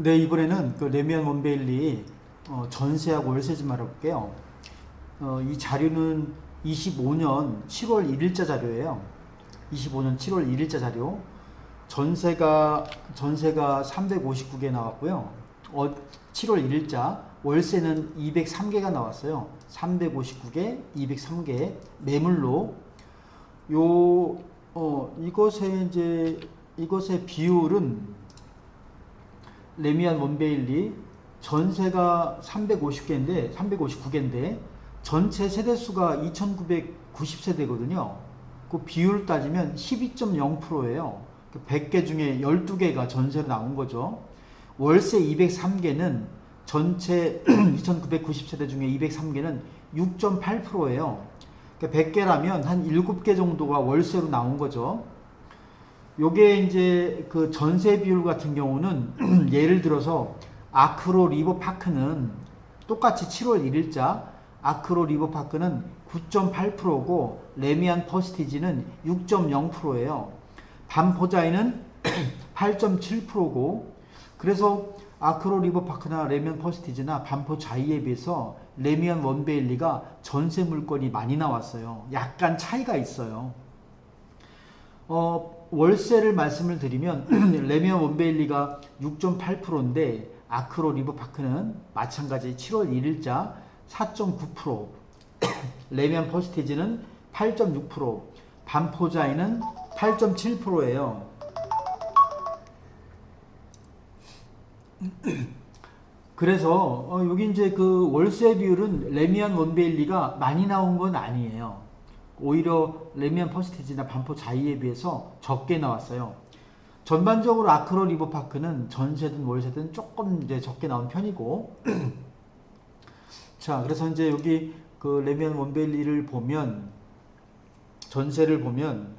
네, 이번에는 그 레미안 원베일리 전세하고 월세 좀 알아볼게요. 이 자료는 25년 7월 1일자 자료예요. 25년 7월 1일자 자료. 전세가 359개 나왔고요. 7월 1일자 월세는 203개가 나왔어요. 359개, 203개 매물로 요 이것의 비율은 레미안 원베일리 전세가 359개인데 전체 세대수가 2990세대거든요. 그 비율 따지면 12.0%예요. 100개 중에 12개가 전세로 나온 거죠. 월세 203개는 전체 2990세대 중에 203개는 6.8%예요. 100개라면 한 7개 정도가 월세로 나온 거죠. 요게 이제 그 전세 비율 같은 경우는 예를 들어서 아크로 리버파크는 똑같이 7월 1일자 아크로 리버파크는 9.8%고 레미안 퍼스티지는 6.0%예요. 반포자이는 8.7%고 그래서 아크로 리버파크나 레미안 퍼스티지나 반포자이에 비해서 레미안 원베일리가 전세 물건이 많이 나왔어요. 약간 차이가 있어요. 월세를 말씀을 드리면 레미안 원베일리가 6.8%인데 아크로 리버파크는 마찬가지 7월 1일자 4.9%, 레미안 퍼스티지는 8.6%, 반포자이는 8.7%예요. 그래서 여기 이제 그 월세 비율은 레미안 원베일리가 많이 나온 건 아니에요. 오히려 레미안 퍼스티지나 반포 자이에 비해서 적게 나왔어요. 전반적으로 아크로 리버파크는 전세든 월세든 조금 이제 적게 나온 편이고 자, 그래서 이제 여기 그 레미안 원베일리를 보면 전세를 보면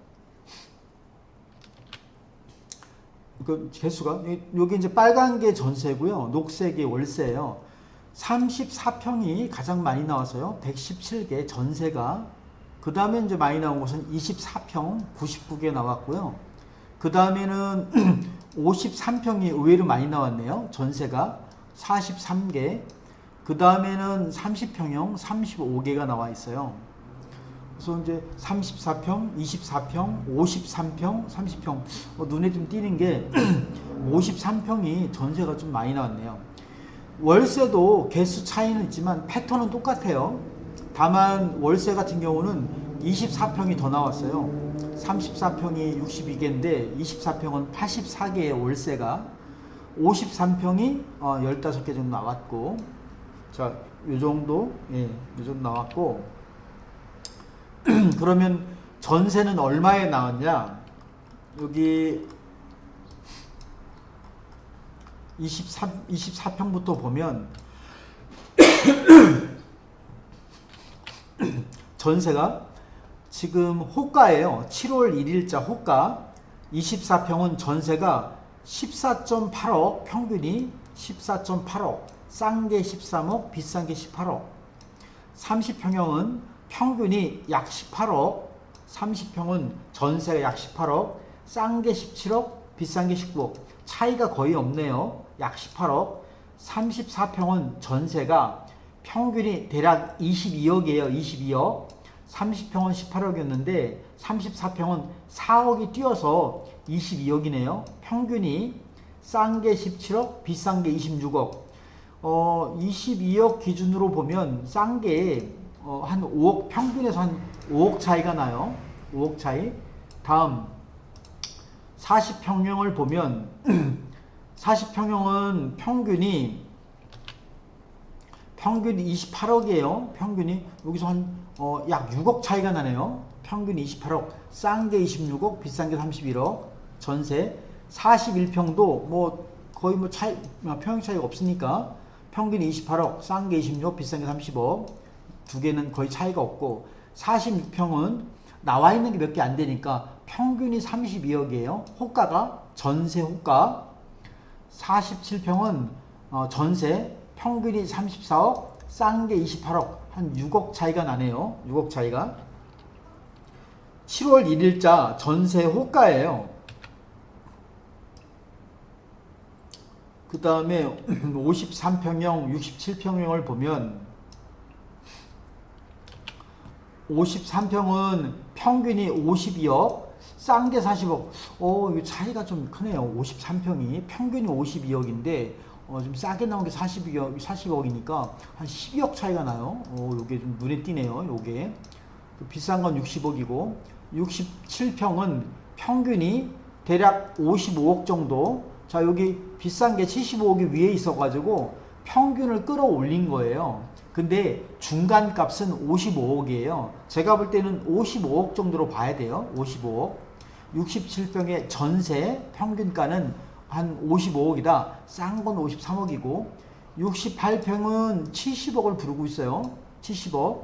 그 개수가 여기 이제 빨간 게 전세고요. 녹색이 월세예요. 34평이 가장 많이 나와서요. 117개 전세가 그 다음에 이제 많이 나온 것은 24평 99개 나왔고요. 그 다음에는 53평이 의외로 많이 나왔네요. 전세가 43개. 그 다음에는 30평형 35개가 나와 있어요. 그래서 이제 34평, 24평, 53평, 30평. 눈에 좀 띄는 게 53평이 전세가 좀 많이 나왔네요. 월세도 개수 차이는 있지만 패턴은 똑같아요. 다만 월세 같은 경우는 24평이 더 나왔어요. 34평이 62개인데 24평은 84개의 월세가 53평이 15개 정도 나왔고 자, 요 정도 나왔고 그러면 전세는 얼마에 나왔냐? 여기 24평부터 보면 전세가 지금 호가예요. 7월 1일자 호가 24평은 전세가 14.8억 평균이 14.8억 싼 게 13억 비싼 게 18억 30평형은 평균이 약 18억 30평은 전세가 약 18억 싼 게 17억 비싼 게 19억 차이가 거의 없네요. 약 18억 34평은 전세가 평균이 대략 22억이에요. 22억 30평은 18억이었는데 34평은 4억이 뛰어서 22억이네요. 평균이 싼 게 17억 비싼 게 26억 22억 기준으로 보면 싼 게 한 5억 평균에서 한 5억 차이가 나요. 5억 차이. 다음 40평형을 보면 40평형은 평균이 28억이에요. 평균이 여기서 한 약 6억 차이가 나네요. 평균이 28억 싼 게 26억 비싼 게 31억 전세 41평도 뭐 거의 뭐 차이 평형 차이가 없으니까 평균이 28억 싼 게 26억 비싼 게 30억 두 개는 거의 차이가 없고 46평은 나와 있는 게 몇 개 안 되니까 평균이 32억이에요. 호가가 전세 호가 47평은 전세 평균이 34억 싼 게 28억 한 6억 차이가 나네요. 6억 차이가 7월 1일자 전세 호가예요. 그 다음에 53평형, 67평형을 보면 53평은 평균이 52억, 싼 게 40억. 이거 차이가 좀 크네요. 53평이 평균이 52억인데 좀 싸게 나온 게 40억이니까 한 12억 차이가 나요. 요게 좀 눈에 띄네요. 요게 비싼 건 60억이고 67평은 평균이 대략 55억 정도. 자, 여기 비싼 게 75억이 위에 있어가지고 평균을 끌어올린 거예요. 근데 중간 값은 55억이에요. 제가 볼 때는 55억 정도로 봐야 돼요. 55억. 67평의 전세 평균가는 한 55억이다. 싼 건 53억이고 68평은 70억을 부르고 있어요. 70억.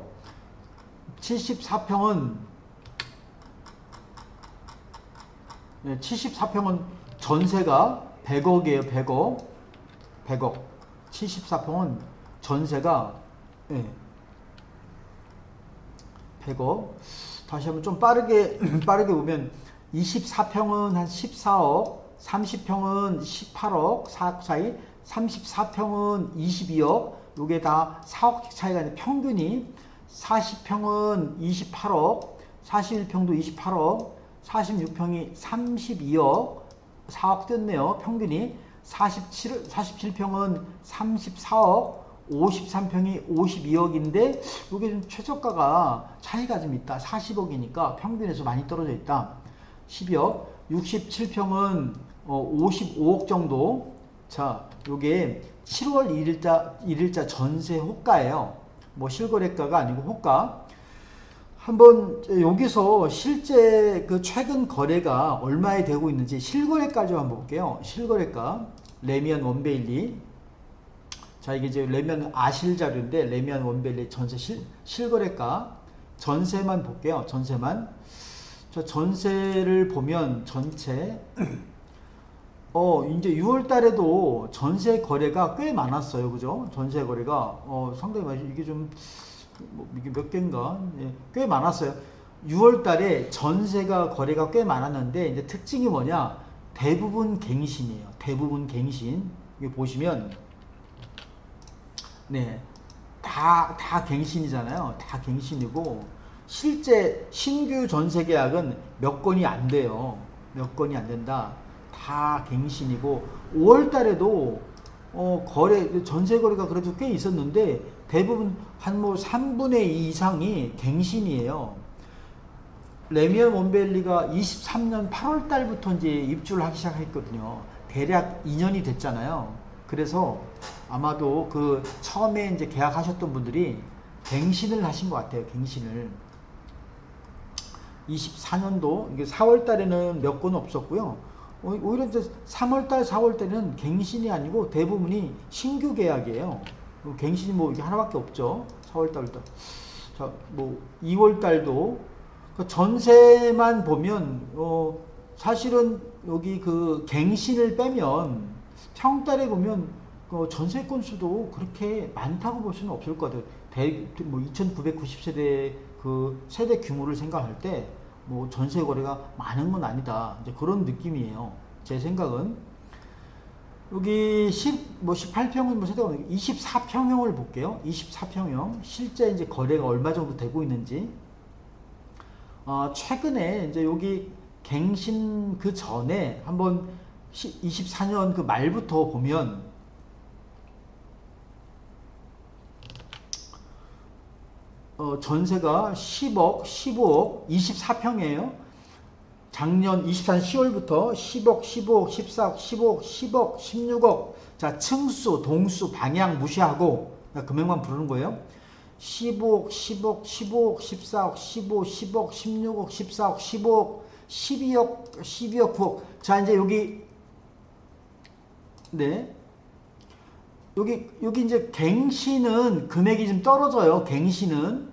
74평은 전세가 100억이에요. 100억. 74평은 전세가 100억. 다시 한번 좀 빠르게 보면 24평은 한 14억, 30평은 18억, 4억 차이, 34평은 22억, 요게 다 4억 차이가 있는 평균이. 40평은 28억, 41평도 28억, 46평이 32억, 4억 떴네요. 평균이. 47평은 34억, 53평이 52억인데 이게 좀 최저가가 차이가 좀 있다. 40억이니까 평균에서 많이 떨어져 있다. 12억. 67평은 55억 정도. 자, 요게 7월 1일자 전세 호가예요. 뭐 실거래가가 아니고 호가. 한번 여기서 실제 그 최근 거래가 얼마에 되고 있는지 실거래가 좀 한번 볼게요. 실거래가 레미안 원베일리. 자, 이게 이제 레미안 아실 자료인데 레미안 원베일리 전세 실거래가 전세만 볼게요. 전세만. 자, 전세를 보면 전체 이제 6월 달에도 전세 거래가 꽤 많았어요. 그죠? 전세 거래가 상당히 많이. 이게 좀 이게 몇 개인가? 꽤 많았어요. 6월 달에 전세가 거래가 꽤 많았는데 이제 특징이 뭐냐? 대부분 갱신이에요. 대부분 갱신. 여기 보시면 다 갱신이잖아요. 다 갱신이고 실제 신규 전세 계약은 몇 건이 안 돼요. 몇 건이 안 된다. 다 갱신이고 5월 달에도 전세 거래가 그래도 꽤 있었는데 대부분 한 뭐 3분의 2 이상이 갱신이에요. 레미안 원베일리가 23년 8월 달부터 이제 입주를 하기 시작했거든요. 대략 2년이 됐잖아요. 그래서 아마도 그 처음에 이제 계약하셨던 분들이 갱신을 하신 것 같아요. 갱신을. 24년도 이게 4월 달에는 몇 건 없었고요. 오히려 이제 3월달, 4월달에는 갱신이 아니고 대부분이 신규 계약이에요. 갱신이 뭐 이게 하나밖에 없죠. 4월달부터. 자, 뭐 2월달도 전세만 보면 사실은 여기 그 갱신을 빼면 평달에 보면 전세 건수도 그렇게 많다고 볼 수는 없을 것 같아요. 뭐 2,990세대 그 세대 규모를 생각할 때 뭐 전세 거래가 많은 건 아니다. 이제 그런 느낌이에요. 제 생각은. 여기 18평은 뭐 세대가 24평형을 볼게요. 24평형. 실제 이제 거래가 얼마 정도 되고 있는지. 최근에 이제 여기 갱신 그 전에 한번 24년 그 말부터 보면 전세가 10억, 15억, 24평이에요. 작년 24년 10월부터 10억, 15억, 14억, 15억, 10억, 16억. 자, 층수, 동수, 방향 무시하고 금액만 부르는 거예요. 15억, 10억, 15억, 14억, 15, 10억, 16억, 14억, 15억, 12억, 12억, 9억. 자, 이제 여기 여기 이제 갱신은 금액이 좀 떨어져요. 갱신은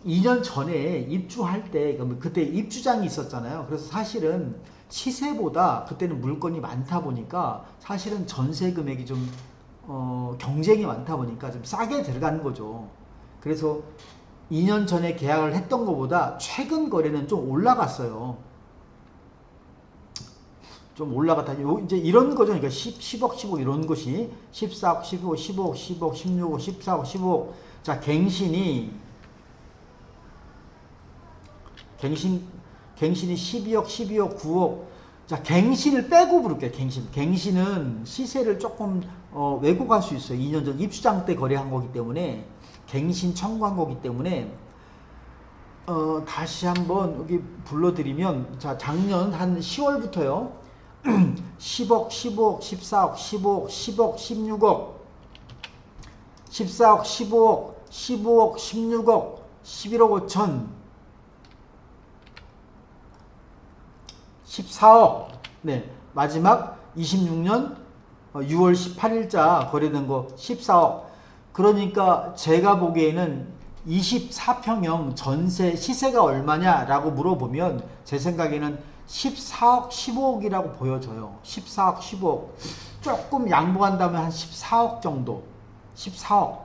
2년 전에 입주할 때 그때 입주장이 있었잖아요. 그래서 사실은 시세보다 그때는 물건이 많다 보니까 사실은 전세 금액이 좀 경쟁이 많다 보니까 좀 싸게 들어가는 거죠. 그래서 2년 전에 계약을 했던 것보다 최근 거래는 좀 올라갔어요. 좀 올라갔다. 이제 이런 거죠. 그러니까 10억, 15억 이런 것이 14억, 15억, 15억, 10억, 16억, 14억, 15억. 자, 갱신이 12억, 12억, 9억. 자, 갱신을 빼고 부를게요. 갱신은 시세를 조금 왜곡할 수 있어요. 2년 전 입주장 때 거래한 거기 때문에 갱신 청구한 거기 때문에 다시 한번 여기 불러드리면 자, 작년 한 10월부터요. 10억, 15억, 14억, 15억, 10억, 16억, 14억, 15억, 15억, 16억, 11억 5천, 14억. 네, 마지막 26년 6월 18일자 거래된 거 14억. 그러니까 제가 보기에는 24평형 전세 시세가 얼마냐라고 물어보면 제 생각에는 14억, 15억이라고 보여져요. 14억, 15억. 조금 양보한다면 한 14억 정도. 14억.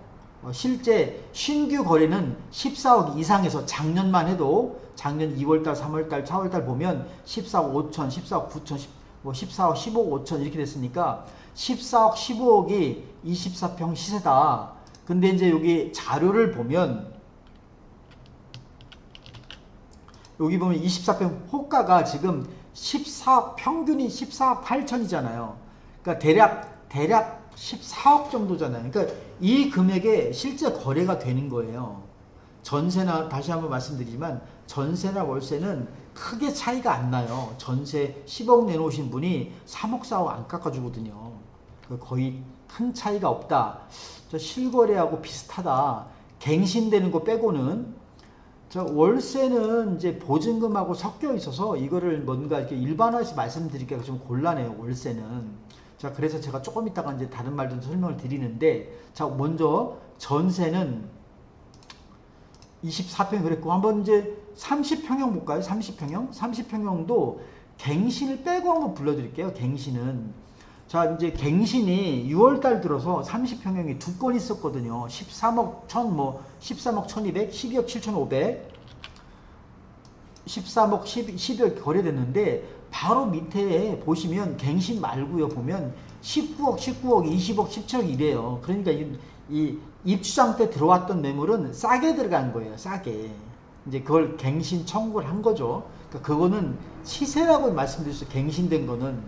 실제 신규 거래는 14억 이상에서 작년만 해도 작년 2월달, 3월달, 4월달 보면 14억 5천, 14억 9천, 뭐 14억, 15억 5천 이렇게 됐으니까 14억, 15억이 24평 시세다. 근데 이제 여기 자료를 보면 여기 보면 24평 호가가 지금 14억, 평균이 14억 8천이잖아요. 그러니까 대략 14억 정도잖아요. 그러니까 이 금액에 실제 거래가 되는 거예요. 전세나, 다시 한번 말씀드리지만 전세나 월세는 크게 차이가 안 나요. 전세 10억 내놓으신 분이 3억, 4억 안 깎아주거든요. 거의 큰 차이가 없다. 실거래하고 비슷하다. 갱신되는 거 빼고는. 자, 월세는 이제 보증금하고 섞여 있어서 이거를 뭔가 이렇게 일반화해서 말씀드리기가 좀 곤란해요. 월세는. 자, 그래서 제가 조금 이따가 이제 다른 말도 설명을 드리는데, 자, 먼저 전세는 24평 그랬고, 한번 이제 30평형 볼까요? 30평형? 30평형도 갱신을 빼고 한번 불러드릴게요. 갱신은. 자, 이제 갱신이 6월달 들어서 30평형이 두 건 있었거든요. 13억 1000, 뭐 13억 1200, 12억 7500, 13억 12억 거래됐는데 바로 밑에 보시면 갱신 말고요. 보면 19억, 20억, 17억 이래요. 그러니까 이 입주장 때 들어왔던 매물은 싸게 들어간 거예요. 싸게. 이제 그걸 갱신 청구를 한 거죠. 그러니까 그거는 시세라고 말씀드릴 수 있어요. 갱신된 거는.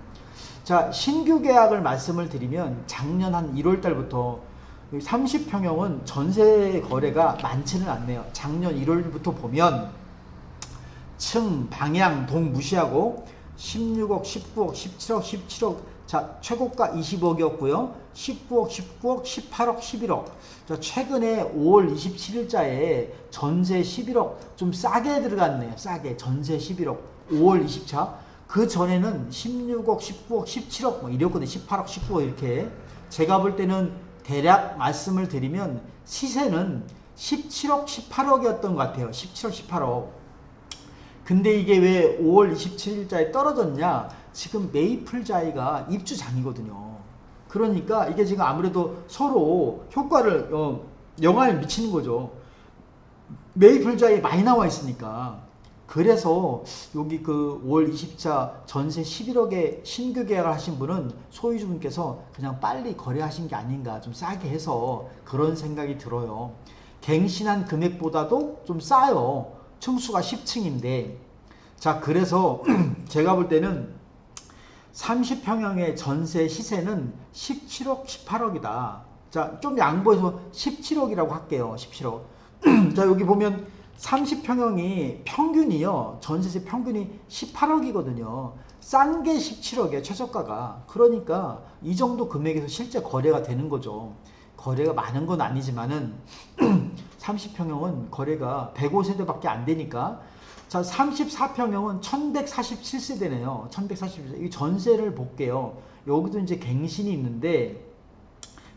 자, 신규 계약을 말씀을 드리면 작년 한 1월 달부터 30평형은 전세 거래가 많지는 않네요. 작년 1월부터 보면 층, 방향, 동 무시하고 16억, 19억, 17억. 자, 최고가 20억이었고요. 19억, 18억, 11억. 자, 최근에 5월 27일자에 전세 11억 좀 싸게 들어갔네요. 싸게 전세 11억. 5월 20차. 그 전에는 16억, 19억, 17억 뭐 이랬거든요. 18억, 19억 이렇게. 제가 볼 때는 대략 말씀을 드리면 시세는 17억, 18억이었던 것 같아요. 17억, 18억. 근데 이게 왜 5월 27일자에 떨어졌냐? 지금 메이플자이가 입주장이거든요. 그러니까 이게 지금 아무래도 서로 효과를 영향을 미치는 거죠. 메이플자이 많이 나와 있으니까. 그래서 여기 그 5월 20차 전세 11억에 신규 계약을 하신 분은 소유주분께서 그냥 빨리 거래하신 게 아닌가, 좀 싸게 해서 그런 생각이 들어요. 갱신한 금액보다도 좀 싸요. 층수가 10층인데. 자, 그래서 제가 볼 때는 30평형의 전세 시세는 17억, 18억이다. 자, 좀 양보해서 17억이라고 할게요. 17억. 자, 여기 보면 30평형이 평균이요. 전세세 평균이 18억이거든요. 싼 게 17억이에요. 최저가가. 그러니까 이 정도 금액에서 실제 거래가 되는 거죠. 거래가 많은 건 아니지만은 30평형은 거래가 105세대밖에 안 되니까. 자, 34평형은 1147세대네요. 1147세대. 이 전세를 볼게요. 여기도 이제 갱신이 있는데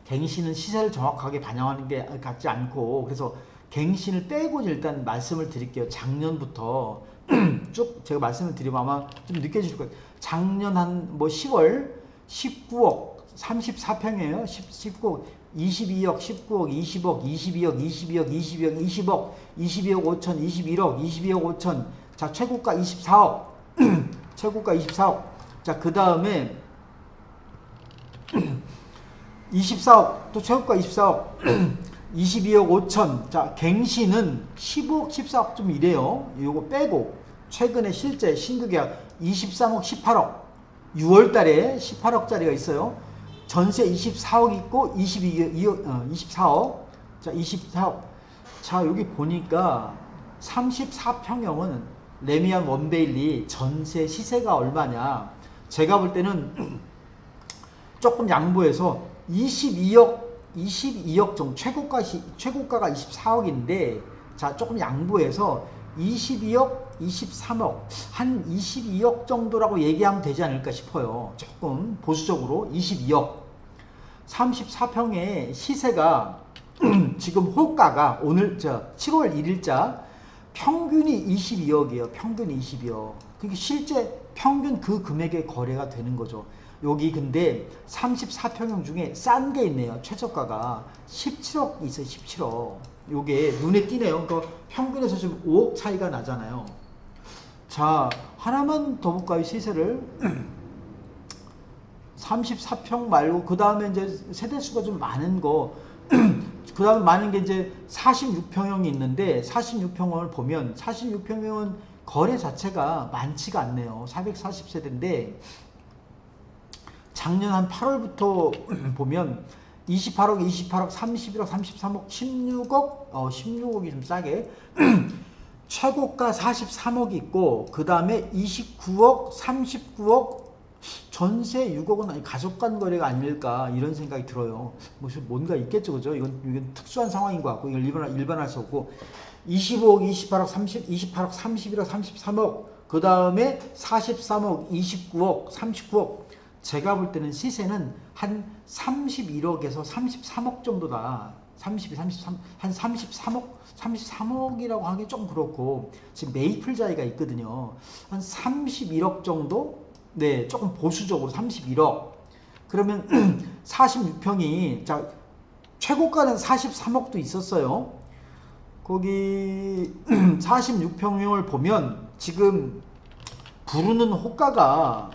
갱신은 시세를 정확하게 반영하는 게 같지 않고, 그래서 갱신을 빼고 일단 말씀을 드릴게요. 작년부터 쭉 제가 말씀을 드리면 아마 좀 느껴지실 거예요. 작년 한 뭐 10월 19억 34평이에요. 19억 22억 19억 20억 22억 22억 22억 20억 22억 5천 21억 22억 5천. 자, 최고가 24억 최고가 24억. 자, 그 다음에 24억, 또 최고가 24억, 22억 5천. 자, 갱신은 15억, 14억 좀 이래요. 요거 빼고, 최근에 실제 신규 계약 23억, 18억. 6월 달에 18억짜리가 있어요. 전세 24억 있고, 24억. 자, 24억. 자, 여기 보니까 34평형은 레미안 원베일리 전세 시세가 얼마냐. 제가 볼 때는 조금 양보해서 22억 정도, 최고가가 24억인데, 자, 조금 양보해서 22억, 23억, 한 22억 정도라고 얘기하면 되지 않을까 싶어요. 조금 보수적으로 22억. 34평의 시세가 지금 호가가 오늘 7월 1일자 평균이 22억이에요. 평균이 22억. 그러니까 실제 평균 그 금액의 거래가 되는 거죠. 여기 근데 34평형 중에 싼 게 있네요. 최저가가 17억 있어요. 17억. 요게 눈에 띄네요. 그러니까 평균에서 지금 5억 차이가 나잖아요. 자, 하나만 더 볼까요? 시세를. 34평 말고 그 다음에 이제 세대수가 좀 많은 거, 그 다음에 많은 게 이제 46평형이 있는데, 46평형을 보면 46평형은 거래 자체가 많지가 않네요. 440세대인데 작년 한 8월부터 보면 28억, 28억, 31억, 33억, 16억, 16억이 좀 싸게 최고가 43억 있고, 그 다음에 29억, 39억, 전세 6억은 아니 가족 간 거래가 아닐까 이런 생각이 들어요. 뭔가 있겠죠, 그죠? 이건 특수한 상황인 것 같고, 이걸 일반화할 수 없고, 25억, 28억, 28억, 31억, 33억, 그 다음에 43억, 29억, 39억. 제가 볼 때는 시세는 한 31억에서 33억 정도다. 32, 33, 한 33억이라고 하기 좀 그렇고, 지금 메이플 자리가 있거든요. 한 31억 정도? 네, 조금 보수적으로 31억. 그러면 46평이, 자, 최고가는 43억도 있었어요. 거기 46평형을 보면 지금 부르는 호가가,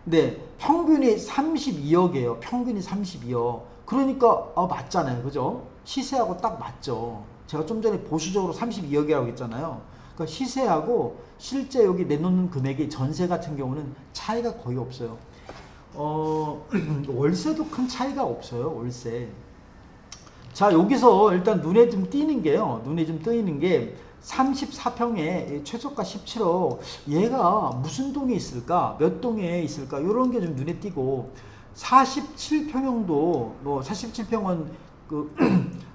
네, 평균이 32억이에요. 평균이 32억. 그러니까 맞잖아요. 그죠? 시세하고 딱 맞죠. 제가 좀 전에 보수적으로 32억이라고 했잖아요. 그러니까 시세하고 실제 여기 내놓는 금액이, 전세 같은 경우는 차이가 거의 없어요. 월세도 큰 차이가 없어요. 월세. 자, 여기서 일단 눈에 좀 띄는 게요. 눈에 좀 뜨이는 게 34평에 최저가 17억. 얘가 무슨 동에 있을까? 몇 동에 있을까? 이런 게 좀 눈에 띄고, 47평형도 뭐 47평은 그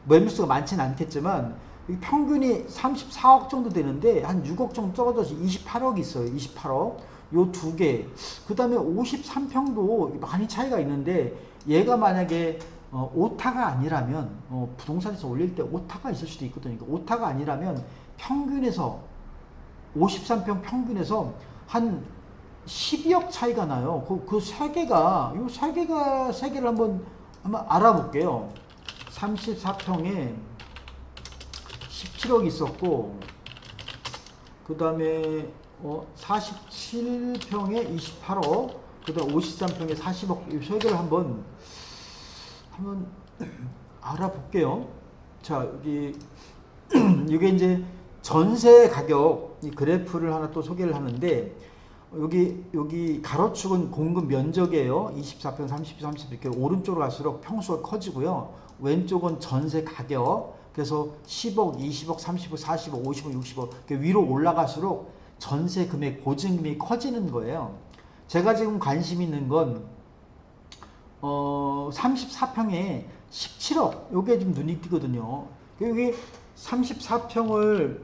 매물수가 많지는 않겠지만 평균이 34억 정도 되는데 한 6억 정도 떨어져서 28억 있어요. 28억. 요 두 개. 그 다음에 53평도 많이 차이가 있는데, 얘가 만약에 오타가 아니라면, 부동산에서 올릴 때 오타가 있을 수도 있거든요. 그러니까 오타가 아니라면 평균에서 53평 평균에서 한 12억 차이가 나요. 그 세 개가, 세 개를 한번 알아볼게요. 34평에 17억 있었고, 그 다음에 47평에 28억, 그 다음 53평에 40억. 이 세 개를 한번 알아볼게요. 자, 여기 이게 이제 전세 가격 이 그래프를 하나 또 소개를 하는데, 여기 가로축은 공급 면적이에요. 24평, 30, 30 이렇게 오른쪽으로 갈수록 평수가 커지고요. 왼쪽은 전세 가격. 그래서 10억, 20억, 30억, 40억, 50억, 60억 이렇게 위로 올라갈수록 전세 금액, 보증금이 커지는 거예요. 제가 지금 관심 있는 건 34평에 17억. 요게 좀 눈이 띄거든요. 여기 34평을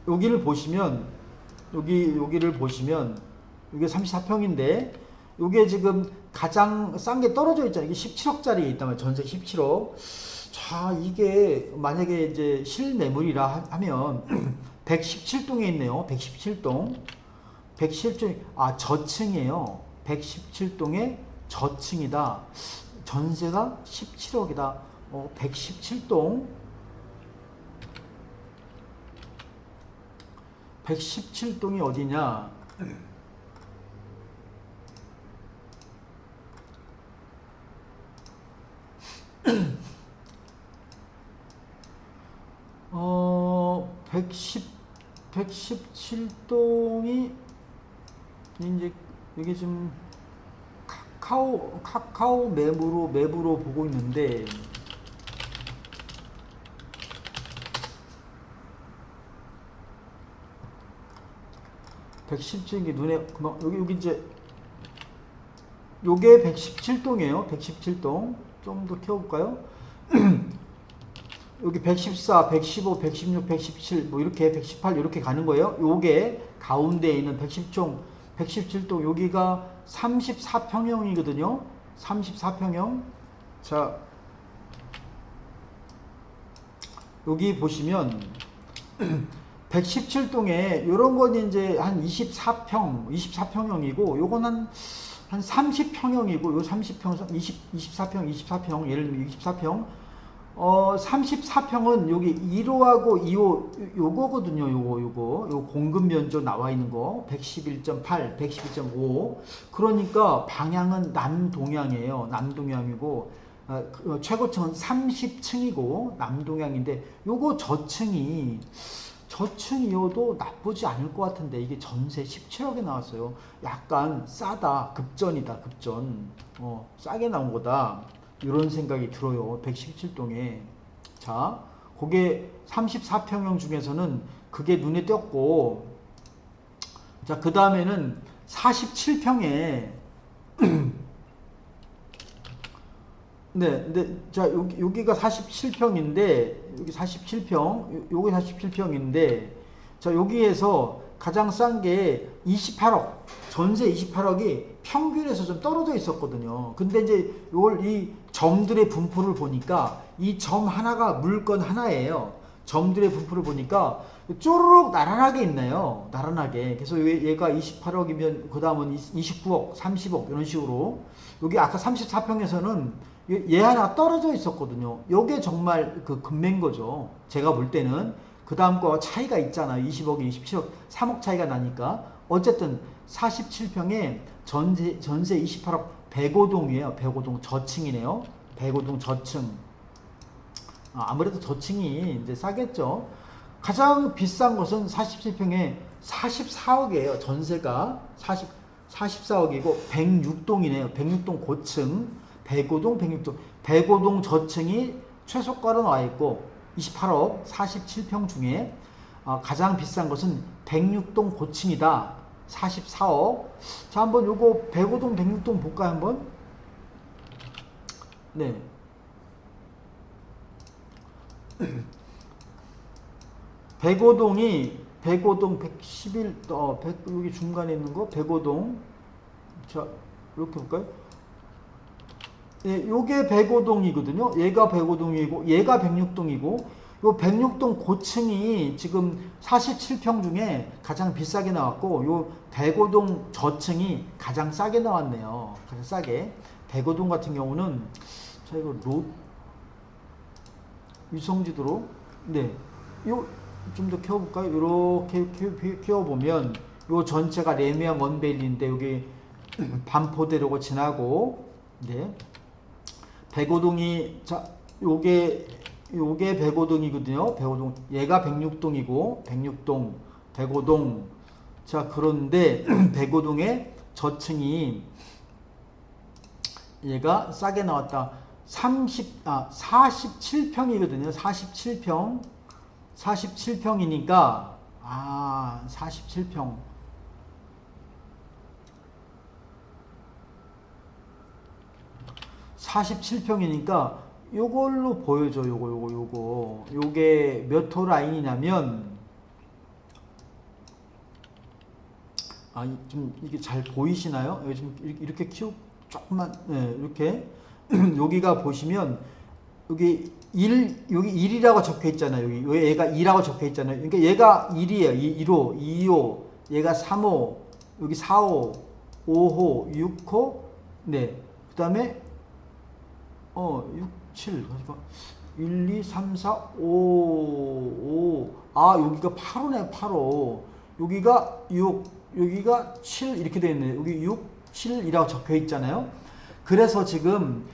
여기를 보시면, 여기를 보시면 이게 34평인데 이게 지금 가장 싼 게 떨어져 있잖아요. 이게 17억짜리에 있단 말이에요. 전세 17억. 자, 이게 만약에 이제 실매물이라 하면 117동에 있네요. 117동. 117동, 저층이에요. 117동에 저층이다. 전세가 17억이다. 117동. 117동이 어디냐? 어, 117동이 이제 이게 좀 카카오 맵으로 보고 있는데, 백십칠이 눈에 그만 여기 이제 요게 117동이에요. 117동 좀 더 키워볼까요? 여기 114, 115, 116, 117, 뭐 이렇게 118 이렇게 가는 거예요. 요게 가운데에 있는 117동 여기가 34평형이거든요. 34평형. 자, 여기 보시면 117동에 요런 건 이제 한 24평형이고 요건 한 30평형이고 요 30평, 24평 예를 들면 24평 34평은 여기 1호하고 2호 요거거든요. 요 공급 면적 나와 있는 거 111.8, 111.5. 그러니까 방향은 남동향이에요. 남동향이고 최고층은 30층이고 남동향인데 요거 저층이어도 나쁘지 않을 것 같은데 이게 전세 17억에 나왔어요. 약간 싸다. 급전이다. 급전. 싸게 나온 거다. 이런 생각이 들어요. 117동에. 자, 그게 34평형 중에서는 그게 눈에 띄었고, 자, 그 다음에는 47평에, 네, 근데, 자, 여기가 47평인데, 여기 47평, 요게 47평인데, 자, 여기에서 가장 싼 게 28억, 전세 28억이 평균에서 좀 떨어져 있었거든요. 근데 이제 이 점들의 분포를 보니까 이 점 하나가 물건 하나예요. 점들의 분포를 보니까 쪼르륵 나란하게 있네요. 나란하게. 그래서 얘가 28억이면 그 다음은 29억, 30억 이런 식으로. 여기 아까 34평에서는 얘 하나 떨어져 있었거든요. 요게 정말 그 금매인 거죠. 제가 볼 때는. 그 다음 거 차이가 있잖아요. 20억에 27억, 3억 차이가 나니까. 어쨌든 47평에 전세 28억 105동이에요. 105동 저층이네요. 105동 저층. 아무래도 저층이 이제 싸겠죠. 가장 비싼 것은 47평에 44억이에요. 전세가 44억이고 106동이네요. 106동 고층. 105동, 106동. 105동 저층이 최소가로 나와 있고 28억 47평 중에 가장 비싼 것은 106동 고층이다. 44억. 자, 한번 요거 105동, 106동 볼까요, 한번? 네. 105동 111, 여기 중간에 있는 거, 105동. 자, 이렇게 볼까요? 예, 요게 105동이거든요. 얘가 105동이고, 얘가 106동이고, 요 106동 고층이 지금 47평 중에 가장 비싸게 나왔고, 요 105동 저층이 가장 싸게 나왔네요. 가장 싸게. 105동 같은 경우는, 자, 이거 위성지도로, 네. 요, 좀 더 키워볼까요? 요렇게 키워보면, 요 전체가 레미안 원베일리인데, 여기 반포대로고 지나고, 네. 105동이, 자, 요게 105동이거든요. 105동. 얘가 106동이고, 106동, 105동. 자, 그런데 105동의 저층이 얘가 싸게 나왔다. 47평이거든요. 47평. 47평이니까, 47평. 47평이니까 요걸로 보여줘. 요게 몇 호 라인이냐면 좀 이게 잘 보이시나요? 요즘 이렇게 조금만 이렇게 여기가 보시면 여기 1이라고 적혀 있잖아요. 여기 얘가 2라고 적혀 있잖아요. 그러니까 얘가 1이에요. 1호, 2호, 얘가 3호, 여기 4호, 5호, 6호. 네. 그다음에 6, 7, 1, 2, 3, 4, 5, 5. 여기가 8호네, 8호. 여기가 6, 여기가 7 이렇게 되어 있네요. 여기 6, 7이라고 적혀 있잖아요. 그래서 지금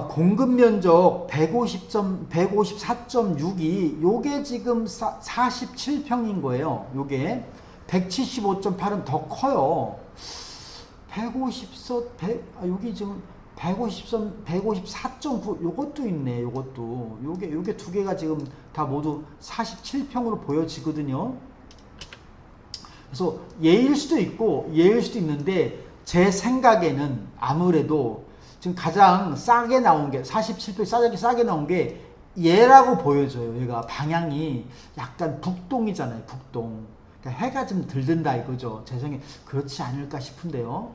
공급 면적 154.6이 요게 지금 47평인 거예요. 요게 175.8은 더 커요. 150, 여기 지금 154.9 요것도 있네. 요게 두 개가 지금 다 모두 47평으로 보여지거든요. 그래서 예일 수도 있고 예일 수도 있는데 제 생각에는 아무래도 지금 가장 싸게 나온 게 47평 싸게 나온 게 얘라고 보여져요. 얘가 방향이 약간 북동이잖아요. 북동. 그러니까 해가 좀 들든다 이거죠. 제 생각에 그렇지 않을까 싶은데요.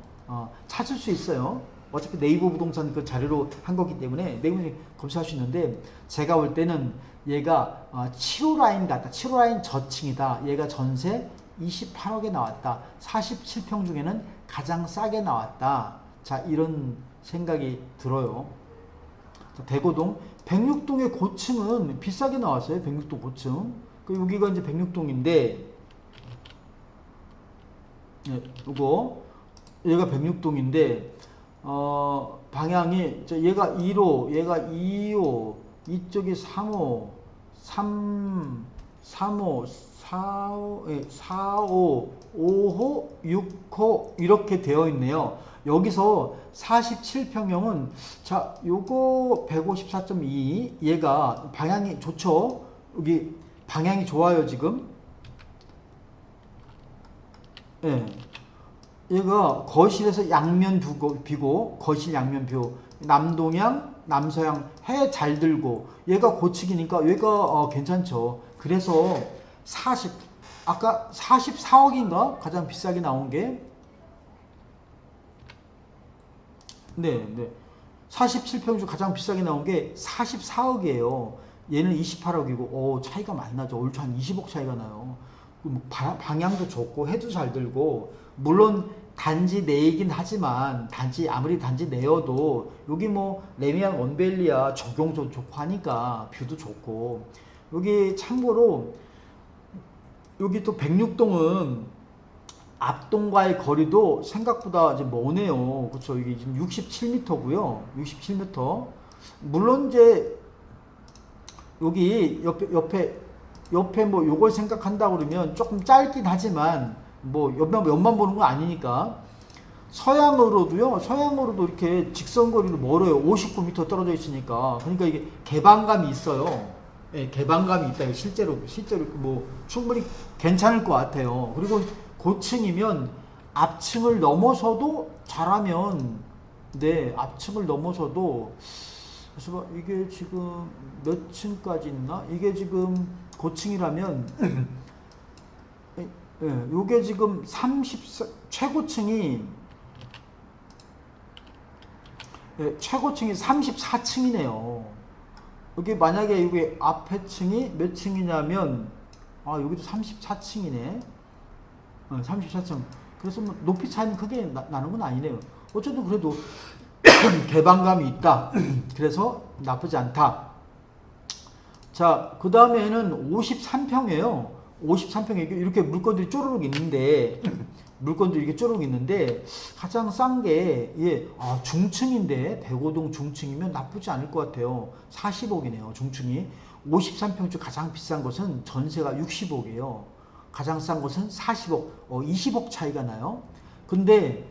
찾을 수 있어요. 어차피 네이버 부동산 그 자료로 한 거기 때문에 네이버에 검색할 수 있는데 제가 볼 때는 얘가 7호 라인 같다. 7호 라인 저층이다. 얘가 전세 28억에 나왔다. 47평 중에는 가장 싸게 나왔다. 자, 이런 생각이 들어요. 자, 대고동 106동의 고층은 비싸게 나왔어요. 106동 고층. 여기가 이제 106동인데 요거 얘가 106동인데 방향이 얘가 1호, 얘가 2호, 이쪽이 3호, 3호, 4호, 5호, 6호 이렇게 되어 있네요. 여기서 47평형은 자, 요거 154.2 얘가 방향이 좋죠. 여기 방향이 좋아요, 지금. 예. 얘가 거실에서 양면 비고 거실 양면 비고 남동향, 남서향 해 잘 들고 얘가 고층이니까 얘가 괜찮죠. 그래서 아까 44억인가? 가장 비싸게 나온 게 네. 47평 중 가장 비싸게 나온 게 44억이에요. 얘는 28억이고 차이가 많이 나죠. 얼추 한 20억 차이가 나요. 방향도 좋고 해도 잘 들고 물론 단지 내이긴 하지만 아무리 단지 내여도 여기 뭐 레미안 원밸리야 적용도 좋고 하니까 뷰도 좋고 여기 참고로 여기 또 106동은 앞동과의 거리도 생각보다 이제 머네요. 그렇죠. 이게 지금 67m고요. 67m. 물론 이제 여기 옆에 뭐 요걸 생각한다 그러면 조금 짧긴 하지만 뭐 옆만 보는 건 아니니까 서양으로도 이렇게 직선거리로 멀어요. 59m 떨어져 있으니까. 그러니까 이게 개방감이 있어요. 예, 개방감이 있다. 실제로 뭐 충분히 괜찮을 것 같아요. 그리고 고층이면 앞층을 넘어서도 잘하면 앞층을 넘어서도 그래서 이게 지금 몇 층까지 있나? 이게 지금 고층이라면 예, 요게 지금 최고층이 34층이네요. 여기 만약에 이게 앞에 층이 몇 층이냐면 여기도 34층이네. 34층. 그래서 뭐 높이 차이는 크게 나는 건 아니네요. 어쨌든 그래도 개방감이 있다. 그래서 나쁘지 않다. 자, 그 다음에는 53평이에요. 53평에 이렇게 물건들이 쪼르륵 있는데 가장 싼 게 중층인데 105동 중층이면 나쁘지 않을 것 같아요. 40억이네요. 중층이. 53평 중 가장 비싼 것은 전세가 60억이에요. 가장 싼 것은 40억. 20억 차이가 나요. 근데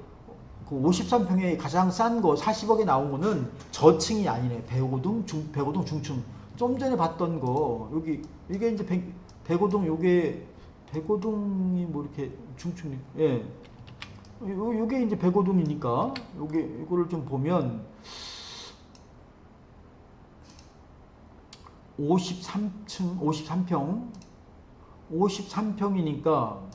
그 53평에 가장 싼 거 40억에 나온 거는 저층이 아니네. 105동 중층. 좀 전에 봤던 거 이게 이제 105동 요게 105동이 뭐 이렇게 중층 요게 이제 105동이니까 이거를 좀 보면 53평이니까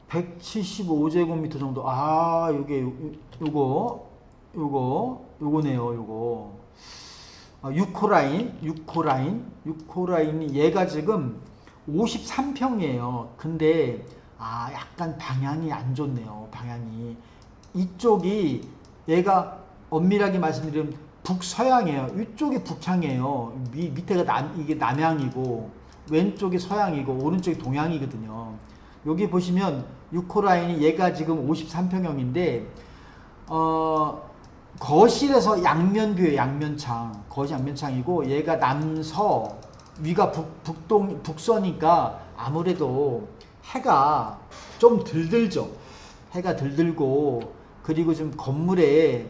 175제곱미터 정도. 요거네요. 요거. 6호 라인이 얘가 지금 53평이에요. 근데 약간 방향이 안 좋네요. 방향이 이쪽이 얘가 엄밀하게 말씀드리면 북서양이에요. 위쪽이 북향이에요. 밑에가 이게 남향이고 왼쪽이 서양이고 오른쪽이 동양이거든요. 여기 보시면 6호 라인이 얘가 지금 53평형인데 거실에서 양면뷰예요. 양면창. 거실 양면창이고 얘가 남서 위가 북서니까 아무래도 해가 좀 들들죠. 해가 들들고 그리고 좀 건물에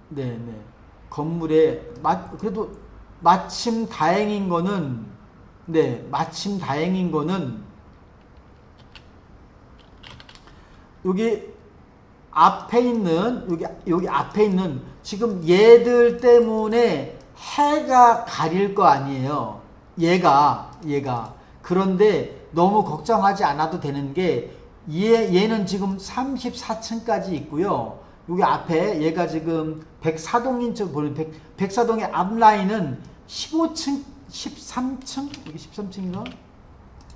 네네 건물에 그래도 마침 다행인 거는 마침 다행인 거는 여기 앞에 있는 여기 앞에 있는 지금 얘들 때문에 해가 가릴 거 아니에요. 얘가 그런데 너무 걱정하지 않아도 되는 게 얘는 지금 34층까지 있고요. 여기 앞에 얘가 지금 백사동인 쪽 보는 백사동의 앞라인은 15층 13층 이게 13층인가?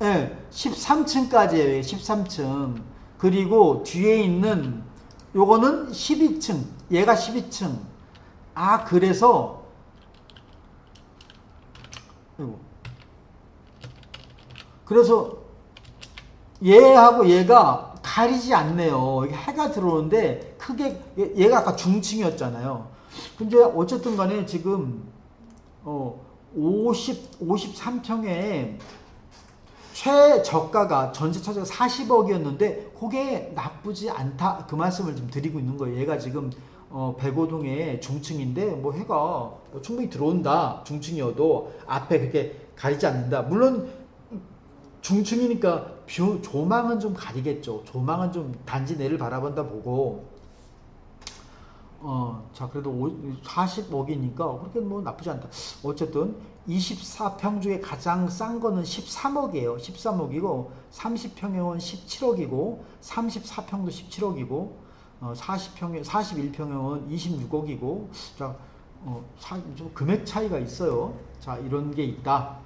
네, 13층까지예요. 13층. 그리고 뒤에 있는 요거는 12층. 얘가 12층. 아, 그래서 그래서 얘하고 얘가 가리지 않네요. 이게 해가 들어오는데 크게 얘가 아까 중층이었잖아요. 근데 어쨌든 간에 지금 53평에 최저가가 전세 차지가 40억이었는데 그게 나쁘지 않다 그 말씀을 좀 드리고 있는 거예요. 얘가 지금 백오동의 중층인데 뭐 해가 충분히 들어온다. 중층이어도 앞에 그렇게 가리지 않는다. 물론 중층이니까 조망은 좀 가리겠죠. 조망은 좀 단지 내를 바라본다 보고 자 그래도 40억이니까 그렇게 뭐 나쁘지 않다. 어쨌든 24평 중에 가장 싼 거는 13억이에요. 13억이고 30평형은 17억이고 34평도 17억이고 41평형은 26억이고 자 좀 금액 차이가 있어요. 자 이런 게 있다.